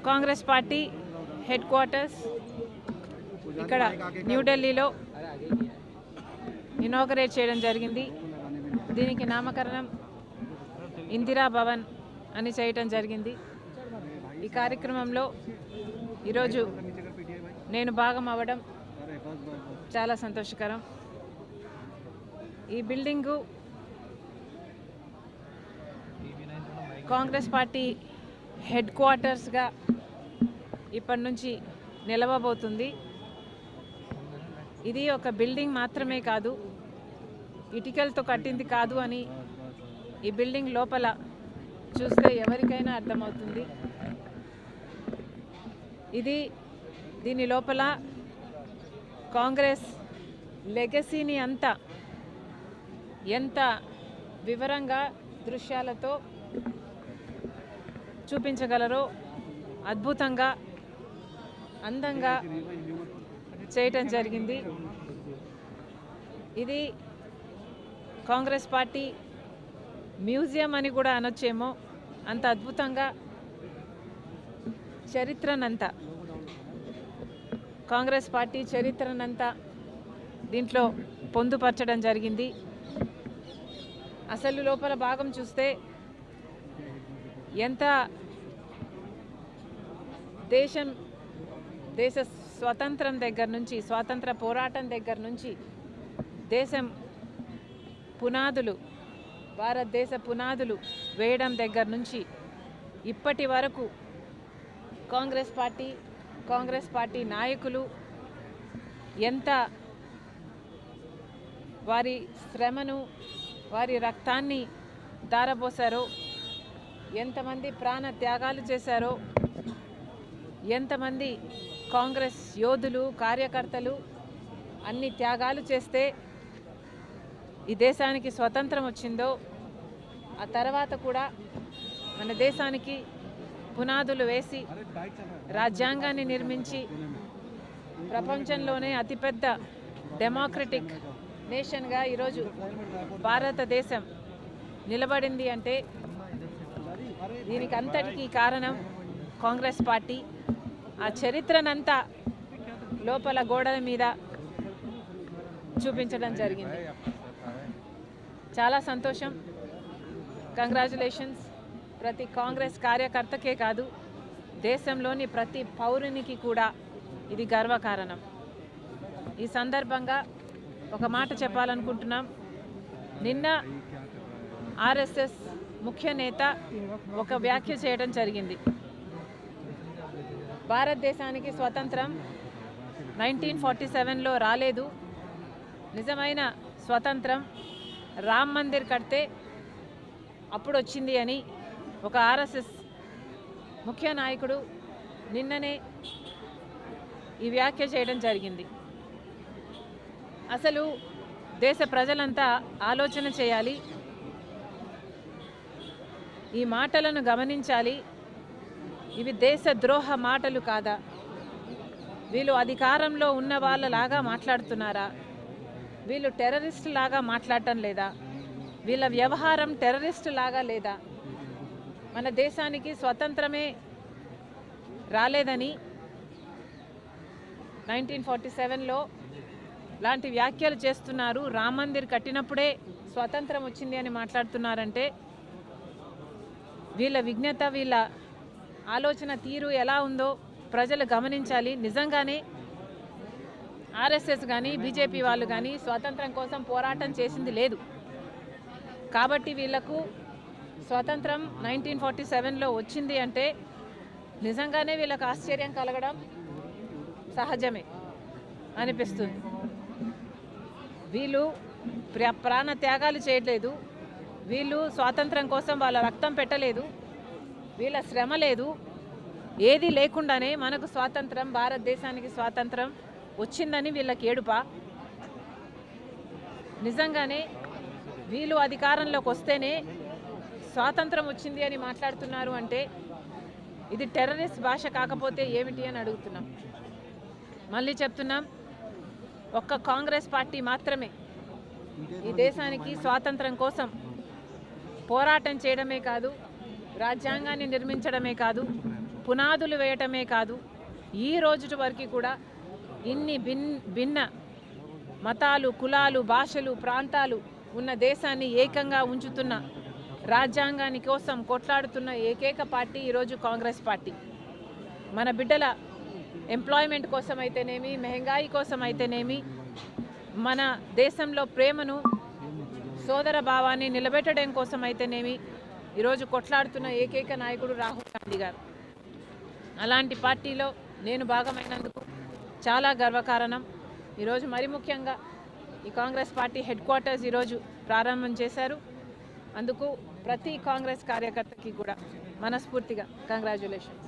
Congress party head quarters ఇక్కడ న్యూఢిల్లీలో inaugurate చేయడం జరిగింది. దీనికి నామకరణం ఇందిరా భవన్ అని చేయటం జరిగింది. ఈ కార్యక్రమంలో ఈరోజు నేను భాగం అవ్వడం చాలా సంతోషకరం. ఈ బిల్డింగు కాంగ్రెస్ పార్టీ హెడ్ క్వార్టర్స్గా ఇప్పటి నుంచి నిలవబోతుంది. ఇది ఒక బిల్డింగ్ మాత్రమే కాదు, ఇటుకలతో కట్టింది కాదు అని ఈ బిల్డింగ్ లోపల చూస్తే ఎవరికైనా అర్థమవుతుంది. దీని లోపల కాంగ్రెస్ లెగసీని అంతా ఎంత వివరంగా దృశ్యాలతో చూపించగలరో అద్భుతంగా అందంగా చేయటం జరిగింది. ఇది కాంగ్రెస్ పార్టీ మ్యూజియం అని కూడా అనొచ్చేమో, అంత అద్భుతంగా చరిత్రనంతా కాంగ్రెస్ పార్టీ చరిత్రనంతా దీంట్లో పొందుపరచడం జరిగింది. అసలు లోపల భాగం చూస్తే ఎంత దేశ స్వతంత్రం దగ్గర నుంచి, స్వాతంత్ర పోరాటం దగ్గర నుంచి దేశం పునాదులు, భారతదేశ పునాదులు వేయడం దగ్గర నుంచి ఇప్పటి వరకు కాంగ్రెస్ పార్టీ నాయకులు ఎంత వారి శ్రమను, వారి రక్తాన్ని ధారపోసారో, ఎంతమంది ప్రాణ త్యాగాలు చేశారో, ఎంతమంది కాంగ్రెస్ యోధులు, కార్యకర్తలు అన్ని త్యాగాలు చేస్తే ఈ దేశానికి స్వతంత్రం వచ్చిందో, ఆ తర్వాత కూడా మన దేశానికి పునాదులు వేసి రాజ్యాంగాన్ని నిర్మించి ప్రపంచంలోనే అతిపెద్ద డెమోక్రటిక్ నేషన్గా ఈరోజు భారతదేశం నిలబడింది అంటే దీనికి అంతటికీ కారణం కాంగ్రెస్ పార్టీ. ఆ చరిత్రనంతా లోపల గోడల మీద చూపించడం జరిగింది. చాలా సంతోషం. కంగ్రాచులేషన్స్. ప్రతి కాంగ్రెస్ కార్యకర్తకే కాదు, దేశంలోని ప్రతి పౌరునికి కూడా ఇది గర్వకారణం. ఈ సందర్భంగా ఒక మాట చెప్పాలనుకుంటున్నాం. నిన్న ఆర్ఎస్ఎస్ ముఖ్య నేత ఒక వ్యాఖ్య చేయడం జరిగింది. భారతదేశానికి స్వతంత్రం 1947లో రాలేదు, నిజమైన స్వతంత్రం రామ్ మందిర్ కడితే అప్పుడు వచ్చింది అని ఒక ఆర్ఎస్ఎస్ ముఖ్య నాయకుడు నిన్ననే ఈ వ్యాఖ్య చేయడం జరిగింది. అసలు దేశ ప్రజలంతా ఆలోచన చేయాలి, ఈ మాటలను గమనించాలి. ఇవి దేశద్రోహ మాటలు కాదా? వీళ్ళు అధికారంలో ఉన్న వాళ్ళలాగా మాట్లాడుతున్నారా? వీళ్ళు టెర్రరిస్ట్ లాగా మాట్లాడటం లేదా? వీళ్ళ వ్యవహారం టెర్రరిస్ట్ లాగా లేదా? మన దేశానికి స్వతంత్రమే రాలేదని 1947లో లాంటి వ్యాఖ్యలు చేస్తున్నారు. రామ్ మందిర్ కట్టినప్పుడే స్వతంత్రం వచ్చింది అని మాట్లాడుతున్నారంటే వీళ్ళ విజ్ఞత, వీళ్ళ ఆలోచన తీరు ఎలా ఉందో ప్రజలు గమనించాలి. నిజంగానే ఆర్ఎస్ఎస్ కానీ బీజేపీ వాళ్ళు కానీ స్వాతంత్రం కోసం పోరాటం చేసింది లేదు కాబట్టి వీళ్లకు స్వాతంత్రం 1947లో వచ్చింది అంటే నిజంగానే వీళ్ళకి ఆశ్చర్యం కలగడం సహజమే అనిపిస్తుంది. వీళ్ళు ప్రాణ త్యాగాలు చేయలేదు, వీళ్ళు స్వాతంత్రం కోసం వాళ్ళ రక్తం పెట్టలేదు, వీళ్ళ శ్రమ లేదు, ఏది లేకుండానే మనకు స్వాతంత్రం, భారతదేశానికి స్వాతంత్రం వచ్చిందని వీళ్ళకి ఏడుపా? నిజంగానే వీళ్ళు అధికారంలోకి వస్తేనే స్వాతంత్రం వచ్చింది అని మాట్లాడుతున్నారు అంటే ఇది టెర్రరిస్ట్ భాష కాకపోతే ఏమిటి అని అడుగుతున్నాం. మళ్ళీ చెప్తున్నాం, ఒక్క కాంగ్రెస్ పార్టీ మాత్రమే ఈ దేశానికి స్వాతంత్రం కోసం పోరాటం చేయడమే కాదు, రాజ్యాంగాన్ని నిర్మించడమే కాదు, పునాదులు వేయటమే కాదు, ఈ రోజు వరకు కూడా ఇన్ని భిన్న మతాలు, కులాలు, భాషలు, ప్రాంతాలు ఉన్న దేశాన్ని ఏకంగా ఉంచుతున్న, రాజ్యాంగాని కోసం కొట్లాడుతున్న ఏకైక పార్టీ ఈరోజు కాంగ్రెస్ పార్టీ. మన బిడ్డల ఎంప్లాయ్మెంట్ కోసం అయితేనేమి, మెహంగాయి కోసం అయితేనేమి, మన దేశంలో ప్రేమను, సోదర భావాన్ని నిలబెట్టడం కోసం అయితేనేమి ఈరోజు కొట్లాడుతున్న ఏకైక నాయకుడు రాహుల్ గాంధీ గారు. అలాంటి పార్టీలో నేను భాగమైనందుకు చాలా గర్వకారణం. ఈరోజు మరి ముఖ్యంగా ఈ కాంగ్రెస్ పార్టీ హెడ్ క్వార్టర్స్ ఈరోజు ప్రారంభం చేశారు. అందుకు ప్రతి కాంగ్రెస్ కార్యకర్తకి కూడా మనస్ఫూర్తిగా కంగ్రాచ్యులేషన్స్.